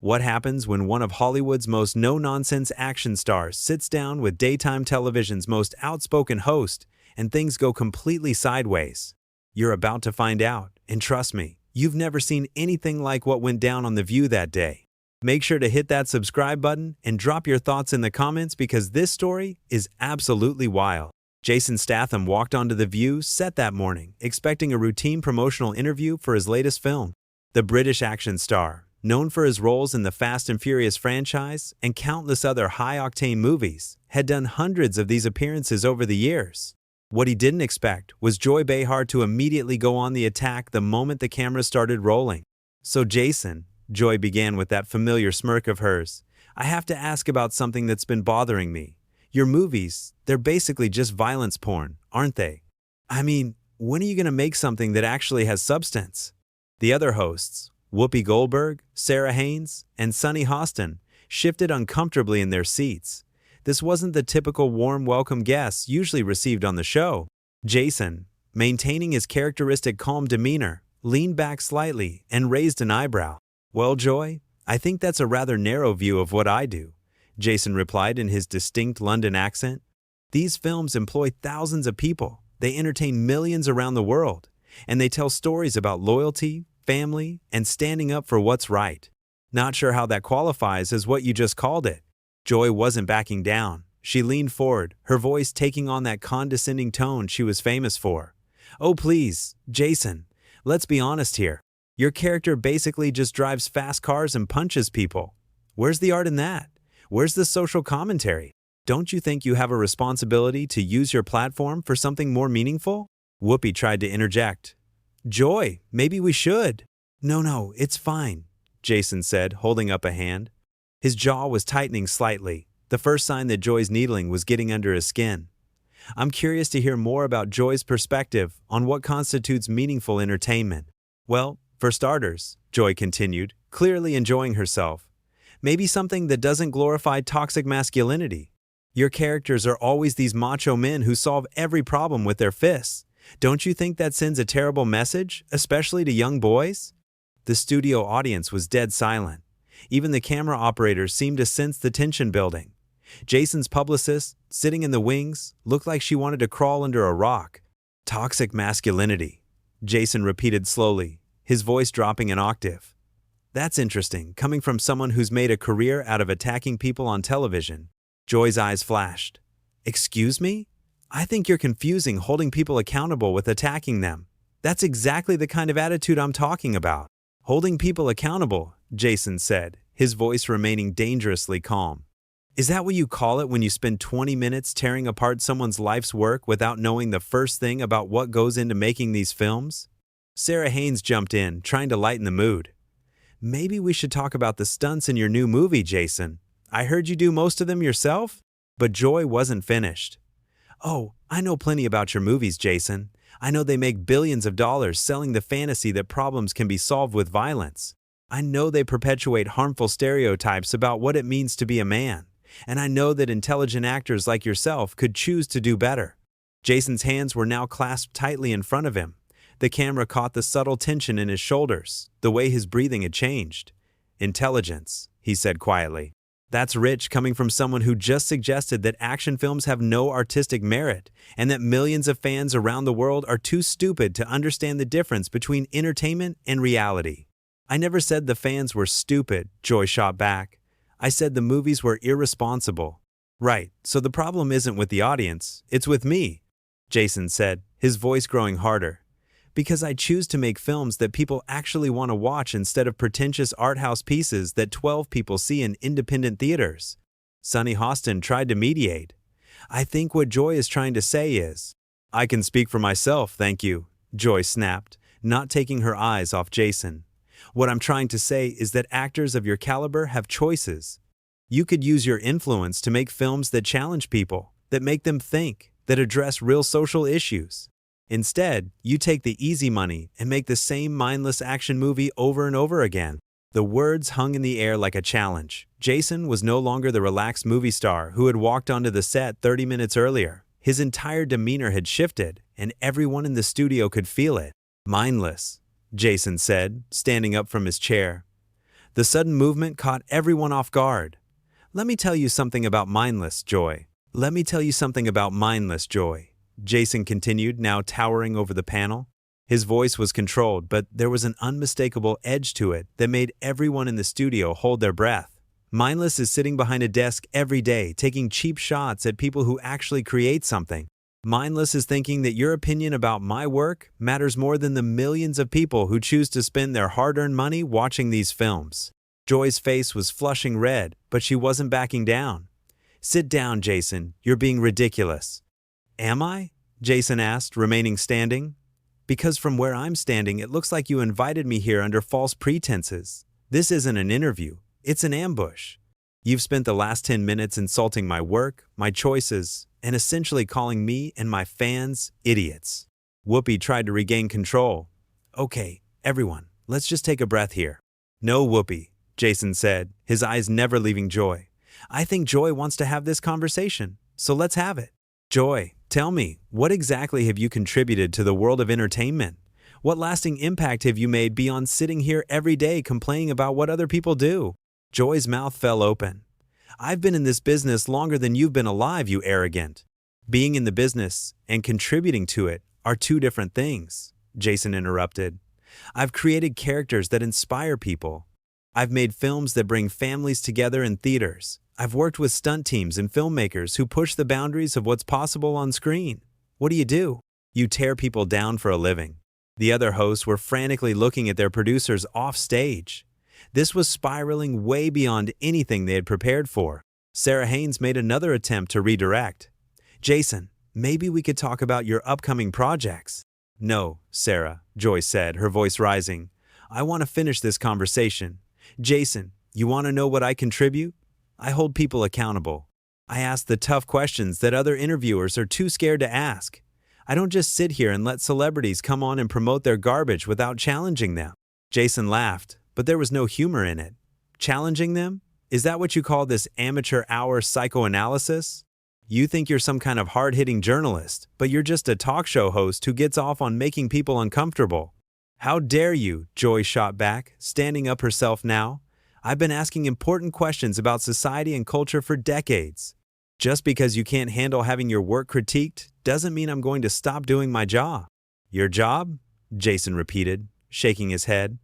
What happens when one of Hollywood's most no-nonsense action stars sits down with daytime television's most outspoken host and things go completely sideways? You're about to find out, and trust me, you've never seen anything like what went down on The View that day. Make sure to hit that subscribe button and drop your thoughts in the comments because this story is absolutely wild. Jason Statham walked onto The View set that morning, expecting a routine promotional interview for his latest film. The British action star, known for his roles in the Fast and Furious franchise and countless other high-octane movies, had done hundreds of these appearances over the years. What he didn't expect was Joy Behar to immediately go on the attack the moment the camera started rolling. "So Jason," Joy began with that familiar smirk of hers, "I have to ask about something that's been bothering me. Your movies, they're basically just violence porn, aren't they? I mean, when are you going to make something that actually has substance?" The other hosts, Whoopi Goldberg, Sarah Haynes, and Sunny Hostin, shifted uncomfortably in their seats. This wasn't the typical warm welcome guests usually received on the show. Jason, maintaining his characteristic calm demeanor, leaned back slightly and raised an eyebrow. "Well, Joy, I think that's a rather narrow view of what I do," Jason replied in his distinct London accent. "These films employ thousands of people, they entertain millions around the world, and they tell stories about loyalty, family, and standing up for what's right. Not sure how that qualifies as what you just called it." Joy wasn't backing down. She leaned forward, her voice taking on that condescending tone she was famous for. "Oh please, Jason, let's be honest here. Your character basically just drives fast cars and punches people. Where's the art in that? Where's the social commentary? Don't you think you have a responsibility to use your platform for something more meaningful?" Whoopi tried to interject. "Joy, maybe we should." No, it's fine," Jason said, holding up a hand. His jaw was tightening slightly, the first sign that Joy's needling was getting under his skin. "I'm curious to hear more about Joy's perspective on what constitutes meaningful entertainment." "Well, for starters," Joy continued, clearly enjoying herself, "maybe something that doesn't glorify toxic masculinity. Your characters are always these macho men who solve every problem with their fists. Don't you think that sends a terrible message, especially to young boys?" The studio audience was dead silent. Even the camera operators seemed to sense the tension building. Jason's publicist, sitting in the wings, looked like she wanted to crawl under a rock. "Toxic masculinity," Jason repeated slowly, his voice dropping an octave. "That's interesting, coming from someone who's made a career out of attacking people on television." Joy's eyes flashed. "Excuse me? I think you're confusing holding people accountable with attacking them. That's exactly the kind of attitude I'm talking about." "Holding people accountable," Jason said, his voice remaining dangerously calm. "Is that what you call it when you spend 20 minutes tearing apart someone's life's work without knowing the first thing about what goes into making these films?" Sarah Haynes jumped in, trying to lighten the mood. "Maybe we should talk about the stunts in your new movie, Jason. I heard you do most of them yourself?" But Joy wasn't finished. "Oh, I know plenty about your movies, Jason. I know they make billions of dollars selling the fantasy that problems can be solved with violence. I know they perpetuate harmful stereotypes about what it means to be a man. And I know that intelligent actors like yourself could choose to do better." Jason's hands were now clasped tightly in front of him. The camera caught the subtle tension in his shoulders, the way his breathing had changed. "Intelligence," he said quietly. "That's rich coming from someone who just suggested that action films have no artistic merit and that millions of fans around the world are too stupid to understand the difference between entertainment and reality." "I never said the fans were stupid," Joy shot back. "I said the movies were irresponsible." "Right, so the problem isn't with the audience, it's with me," Jason said, his voice growing harder. "Because I choose to make films that people actually want to watch instead of pretentious art house pieces that 12 people see in independent theaters." Sunny Hostin tried to mediate. "I think what Joy is trying to say is—" "I can speak for myself, thank you," Joy snapped, not taking her eyes off Jason. "What I'm trying to say is that actors of your caliber have choices. You could use your influence to make films that challenge people, that make them think, that address real social issues. Instead, you take the easy money and make the same mindless action movie over and over again." The words hung in the air like a challenge. Jason was no longer the relaxed movie star who had walked onto the set 30 minutes earlier. His entire demeanor had shifted, and everyone in the studio could feel it. "Mindless," Jason said, standing up from his chair. The sudden movement caught everyone off guard. Let me tell you something about mindless joy. Let me tell you something about mindless joy. Jason continued, now towering over the panel. His voice was controlled, but there was an unmistakable edge to it that made everyone in the studio hold their breath. Mindless is sitting behind a desk every day, taking cheap shots at people who actually create something. Mindless is thinking that your opinion about my work matters more than the millions of people who choose to spend their hard-earned money watching these films. Joy's face was flushing red, but she wasn't backing down. Sit down, Jason. You're being ridiculous. Am I? Jason asked, remaining standing. Because from where I'm standing, it looks like you invited me here under false pretenses. This isn't an interview. It's an ambush. You've spent the last 10 minutes insulting my work, my choices, and essentially calling me and my fans idiots. Whoopi tried to regain control. Okay, everyone, let's just take a breath here. No, Whoopi, Jason said, his eyes never leaving Joy. I think Joy wants to have this conversation, so let's have it. Joy, tell me, what exactly have you contributed to the world of entertainment? What lasting impact have you made beyond sitting here every day complaining about what other people do? Joy's mouth fell open. I've been in this business longer than you've been alive, you arrogant. Being in the business and contributing to it are two different things, Jason interrupted. I've created characters that inspire people. I've made films that bring families together in theaters. I've worked with stunt teams and filmmakers who push the boundaries of what's possible on screen. What do? You tear people down for a living. The other hosts were frantically looking at their producers off stage. This was spiraling way beyond anything they had prepared for. Sarah Haynes made another attempt to redirect. Jason, maybe we could talk about your upcoming projects. No, Sarah, Joy said, her voice rising. I want to finish this conversation. Jason, you want to know what I contribute? I hold people accountable. I ask the tough questions that other interviewers are too scared to ask. I don't just sit here and let celebrities come on and promote their garbage without challenging them. Jason laughed, but there was no humor in it. Challenging them? Is that what you call this amateur hour psychoanalysis? You think you're some kind of hard-hitting journalist, but you're just a talk show host who gets off on making people uncomfortable. How dare you, Joy shot back, standing up herself now. I've been asking important questions about society and culture for decades. Just because you can't handle having your work critiqued doesn't mean I'm going to stop doing my job. Your job? Jason repeated, shaking his head.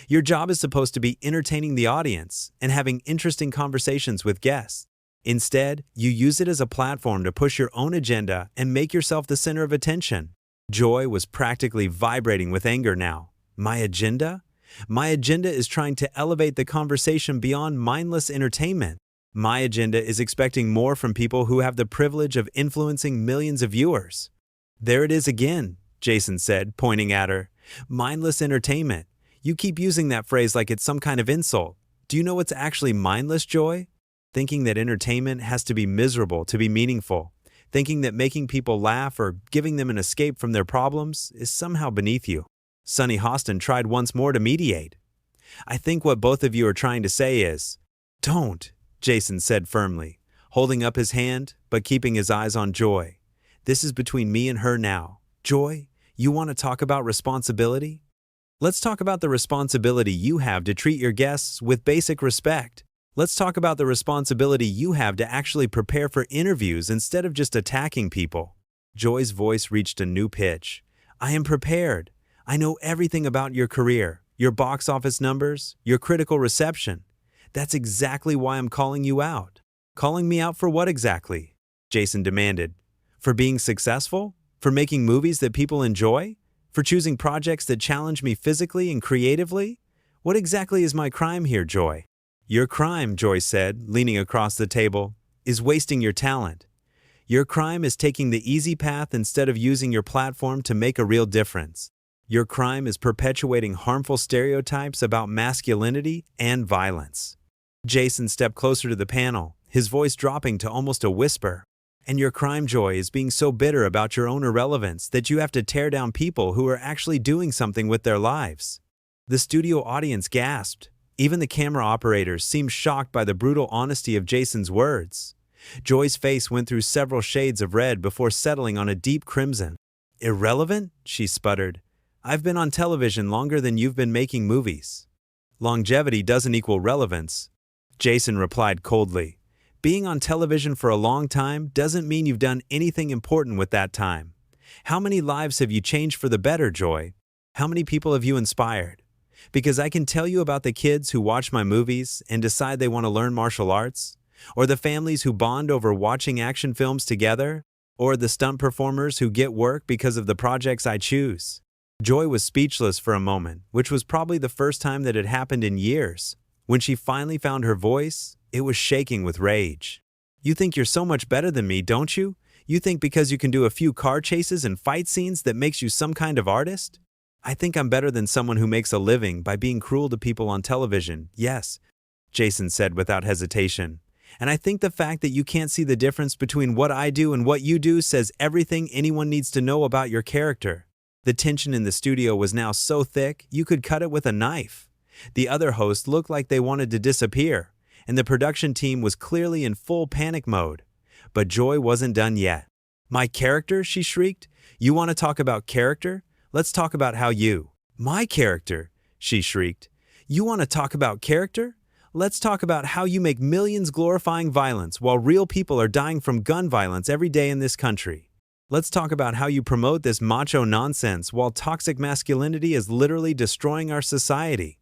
Your job is supposed to be entertaining the audience and having interesting conversations with guests. Instead, you use it as a platform to push your own agenda and make yourself the center of attention. Joy was practically vibrating with anger now. My agenda? My agenda is trying to elevate the conversation beyond mindless entertainment. My agenda is expecting more from people who have the privilege of influencing millions of viewers. There it is again, Jason said, pointing at her. Mindless entertainment. You keep using that phrase like it's some kind of insult. Do you know what's actually mindless, Joy? Thinking that entertainment has to be miserable to be meaningful. Thinking that making people laugh or giving them an escape from their problems is somehow beneath you. Sunny Hostin tried once more to mediate. I think what both of you are trying to say is, don't, Jason said firmly, holding up his hand but keeping his eyes on Joy. This is between me and her now. Joy, you want to talk about responsibility? Let's talk about the responsibility you have to treat your guests with basic respect. Let's talk about the responsibility you have to actually prepare for interviews instead of just attacking people. Joy's voice reached a new pitch. I am prepared. I know everything about your career, your box office numbers, your critical reception. That's exactly why I'm calling you out. Calling me out for what exactly? Jason demanded. For being successful? For making movies that people enjoy? For choosing projects that challenge me physically and creatively? What exactly is my crime here, Joy? Your crime, Joy said, leaning across the table, is wasting your talent. Your crime is taking the easy path instead of using your platform to make a real difference. Your crime is perpetuating harmful stereotypes about masculinity and violence. Jason stepped closer to the panel, his voice dropping to almost a whisper. And your crime, Joy, is being so bitter about your own irrelevance that you have to tear down people who are actually doing something with their lives. The studio audience gasped. Even the camera operators seemed shocked by the brutal honesty of Jason's words. Joy's face went through several shades of red before settling on a deep crimson. Irrelevant? She sputtered. I've been on television longer than you've been making movies. Longevity doesn't equal relevance. Jason replied coldly. Being on television for a long time doesn't mean you've done anything important with that time. How many lives have you changed for the better, Joy? How many people have you inspired? Because I can tell you about the kids who watch my movies and decide they want to learn martial arts, or the families who bond over watching action films together, or the stunt performers who get work because of the projects I choose. Joy was speechless for a moment, which was probably the first time that had happened in years. When she finally found her voice, it was shaking with rage. You think you're so much better than me, don't you? You think because you can do a few car chases and fight scenes that makes you some kind of artist? I think I'm better than someone who makes a living by being cruel to people on television, yes, Jason said without hesitation. And I think the fact that you can't see the difference between what I do and what you do says everything anyone needs to know about your character. The tension in the studio was now so thick, you could cut it with a knife. The other hosts looked like they wanted to disappear, and the production team was clearly in full panic mode. But Joy wasn't done yet. My character, she shrieked. You want to talk about character? Let's talk about how you. My character, she shrieked. You want to talk about character? Let's talk about how you make millions glorifying violence while real people are dying from gun violence every day in this country. Let's talk about how you promote this macho nonsense while toxic masculinity is literally destroying our society.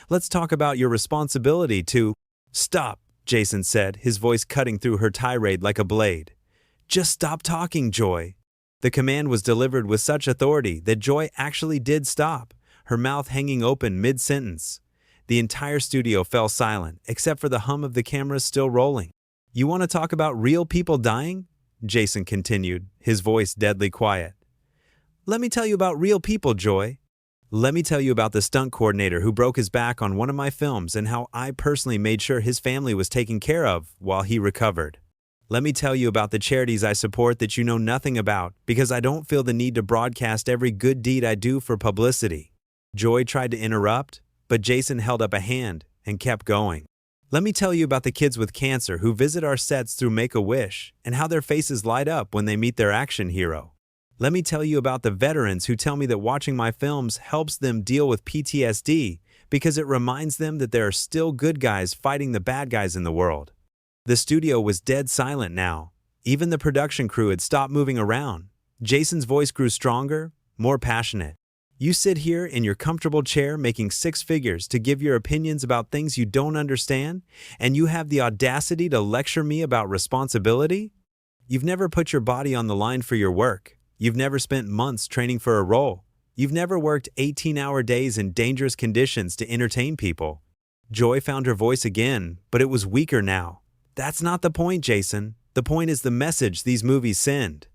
Let's talk about your responsibility to... Stop, Jason said, his voice cutting through her tirade like a blade. Just stop talking, Joy. The command was delivered with such authority that Joy actually did stop, her mouth hanging open mid-sentence. The entire studio fell silent, except for the hum of the cameras still rolling. You want to talk about real people dying? Jason continued, his voice deadly quiet. Let me tell you about real people, Joy. Let me tell you about the stunt coordinator who broke his back on one of my films and how I personally made sure his family was taken care of while he recovered. Let me tell you about the charities I support that you know nothing about because I don't feel the need to broadcast every good deed I do for publicity. Joy tried to interrupt, but Jason held up a hand and kept going. Let me tell you about the kids with cancer who visit our sets through Make-A-Wish and how their faces light up when they meet their action hero. Let me tell you about the veterans who tell me that watching my films helps them deal with PTSD because it reminds them that there are still good guys fighting the bad guys in the world. The studio was dead silent now. Even the production crew had stopped moving around. Jason's voice grew stronger, more passionate. You sit here in your comfortable chair making six figures to give your opinions about things you don't understand, and you have the audacity to lecture me about responsibility? You've never put your body on the line for your work. You've never spent months training for a role. You've never worked 18-hour days in dangerous conditions to entertain people. Joy found her voice again, but it was weaker now. That's not the point, Jason. The point is the message these movies send.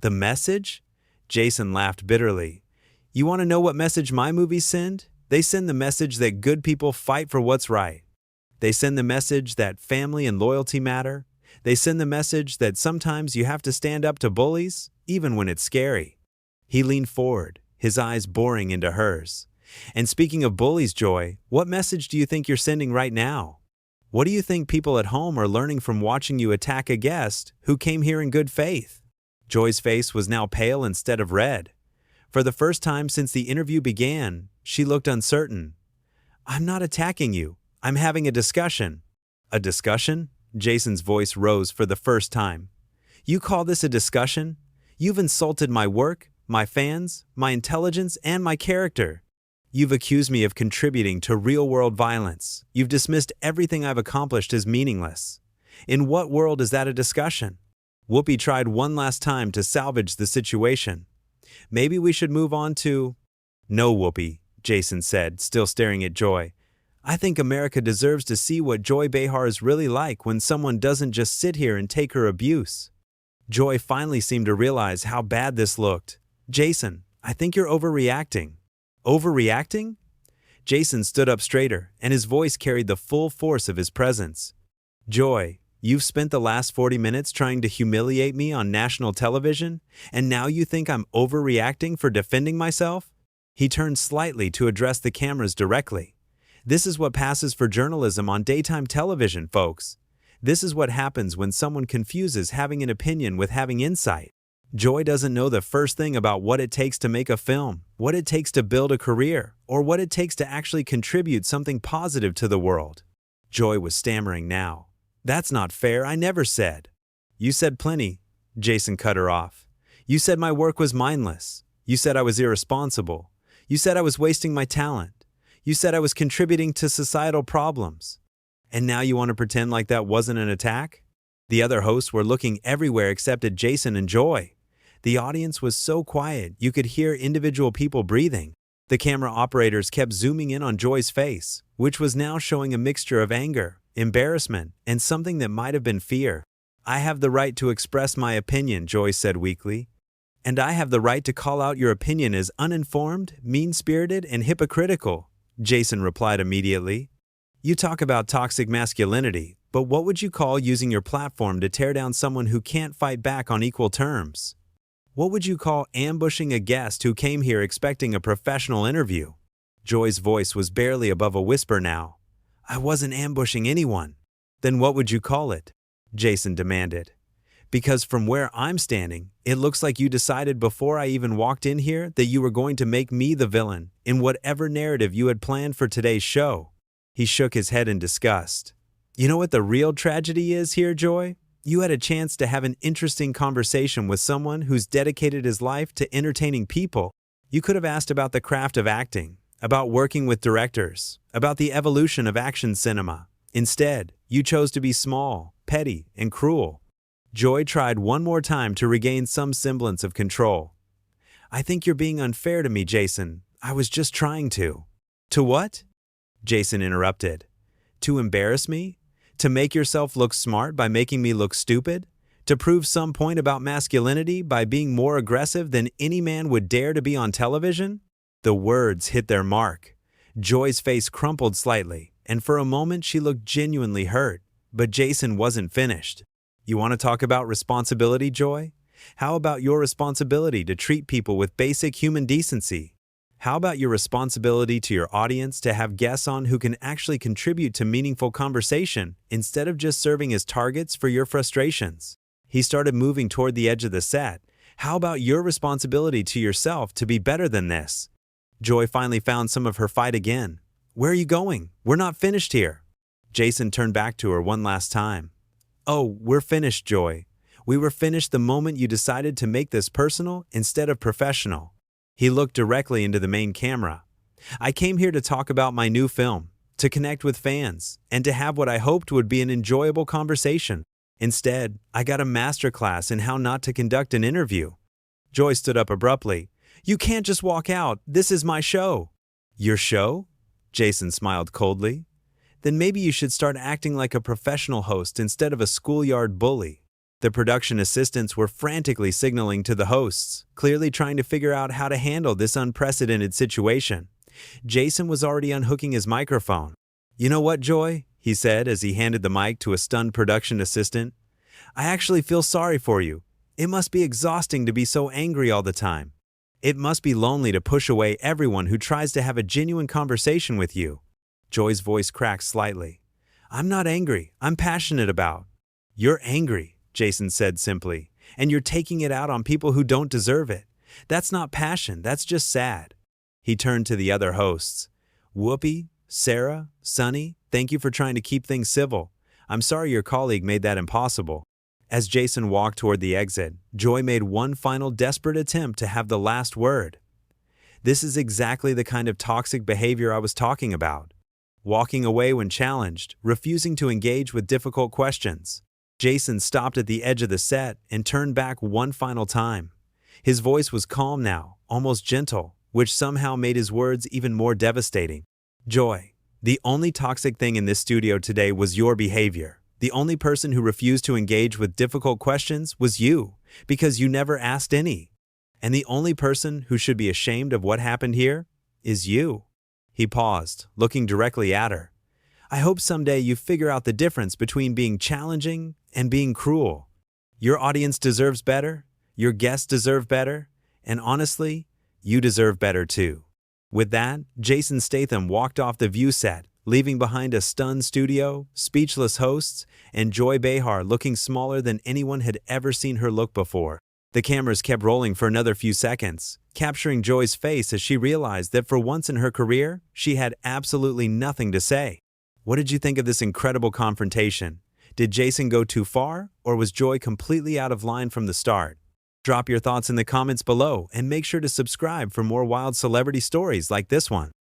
The message? Jason laughed bitterly. You want to know what message my movies send? They send the message that good people fight for what's right. They send the message that family and loyalty matter. They send the message that sometimes you have to stand up to bullies, even when it's scary. He leaned forward, his eyes boring into hers. And speaking of bullies, Joy, what message do you think you're sending right now? What do you think people at home are learning from watching you attack a guest who came here in good faith? Joy's face was now pale instead of red. For the first time since the interview began, she looked uncertain. I'm not attacking you. I'm having a discussion. A discussion? Jason's voice rose for the first time. You call this a discussion? You've insulted my work, my fans, my intelligence, and my character. You've accused me of contributing to real-world violence. You've dismissed everything I've accomplished as meaningless. In what world is that a discussion? Whoopi tried one last time to salvage the situation. Maybe we should move on to... No, Whoopi, Jason said, still staring at Joy. I think America deserves to see what Joy Behar is really like when someone doesn't just sit here and take her abuse. Joy finally seemed to realize how bad this looked. Jason, I think you're overreacting. Overreacting? Jason stood up straighter, and his voice carried the full force of his presence. Joy, you've spent the last 40 minutes trying to humiliate me on national television, and now you think I'm overreacting for defending myself? He turned slightly to address the cameras directly. This is what passes for journalism on daytime television, folks. This is what happens when someone confuses having an opinion with having insight. Joy doesn't know the first thing about what it takes to make a film, what it takes to build a career, or what it takes to actually contribute something positive to the world. Joy was stammering now. That's not fair, I never said. You said plenty, Jason cut her off. You said my work was mindless. You said I was irresponsible. You said I was wasting my talent. You said I was contributing to societal problems. And now you want to pretend like that wasn't an attack? The other hosts were looking everywhere except at Jason and Joy. The audience was so quiet you could hear individual people breathing. The camera operators kept zooming in on Joy's face, which was now showing a mixture of anger, embarrassment, and something that might have been fear. I have the right to express my opinion, Joy said weakly. And I have the right to call out your opinion as uninformed, mean-spirited, and hypocritical, Jason replied immediately. You talk about toxic masculinity, but what would you call using your platform to tear down someone who can't fight back on equal terms? What would you call ambushing a guest who came here expecting a professional interview? Joy's voice was barely above a whisper now. I wasn't ambushing anyone. Then what would you call it? Jason demanded. Because from where I'm standing, it looks like you decided before I even walked in here that you were going to make me the villain in whatever narrative you had planned for today's show. He shook his head in disgust. You know what the real tragedy is here, Joy? You had a chance to have an interesting conversation with someone who's dedicated his life to entertaining people. You could have asked about the craft of acting, about working with directors, about the evolution of action cinema. Instead, you chose to be small, petty, and cruel. Joy tried one more time to regain some semblance of control. I think you're being unfair to me, Jason. I was just trying to. To what? Jason interrupted. To embarrass me? To make yourself look smart by making me look stupid? To prove some point about masculinity by being more aggressive than any man would dare to be on television? The words hit their mark. Joy's face crumpled slightly, and for a moment she looked genuinely hurt. But Jason wasn't finished. You want to talk about responsibility, Joy? How about your responsibility to treat people with basic human decency? How about your responsibility to your audience to have guests on who can actually contribute to meaningful conversation instead of just serving as targets for your frustrations? He started moving toward the edge of the set. How about your responsibility to yourself to be better than this? Joy finally found some of her fight again. Where are you going? We're not finished here. Jason turned back to her one last time. Oh, we're finished, Joy. We were finished the moment you decided to make this personal instead of professional. He looked directly into the main camera. I came here to talk about my new film, to connect with fans, and to have what I hoped would be an enjoyable conversation. Instead, I got a masterclass in how not to conduct an interview. Joy stood up abruptly. You can't just walk out. This is my show. Your show? Jason smiled coldly. Then maybe you should start acting like a professional host instead of a schoolyard bully. The production assistants were frantically signaling to the hosts, clearly trying to figure out how to handle this unprecedented situation. Jason was already unhooking his microphone. You know what, Joy? He said as he handed the mic to a stunned production assistant. I actually feel sorry for you. It must be exhausting to be so angry all the time. It must be lonely to push away everyone who tries to have a genuine conversation with you. Joy's voice cracked slightly. I'm not angry. I'm passionate about. You're angry, Jason said simply, and you're taking it out on people who don't deserve it. That's not passion, that's just sad. He turned to the other hosts. Whoopi, Sarah, Sunny, thank you for trying to keep things civil. I'm sorry your colleague made that impossible. As Jason walked toward the exit, Joy made one final desperate attempt to have the last word. This is exactly the kind of toxic behavior I was talking about. Walking away when challenged, refusing to engage with difficult questions. Jason stopped at the edge of the set and turned back one final time. His voice was calm now, almost gentle, which somehow made his words even more devastating. Joy, the only toxic thing in this studio today was your behavior. The only person who refused to engage with difficult questions was you, because you never asked any. And the only person who should be ashamed of what happened here is you. He paused, looking directly at her. I hope someday you figure out the difference between being challenging and being cruel. Your audience deserves better, your guests deserve better, and honestly, you deserve better too. With that, Jason Statham walked off the View set, leaving behind a stunned studio, speechless hosts, and Joy Behar looking smaller than anyone had ever seen her look before. The cameras kept rolling for another few seconds, capturing Joy's face as she realized that for once in her career, she had absolutely nothing to say. What did you think of this incredible confrontation? Did Jason go too far, or was Joy completely out of line from the start? Drop your thoughts in the comments below and make sure to subscribe for more wild celebrity stories like this one.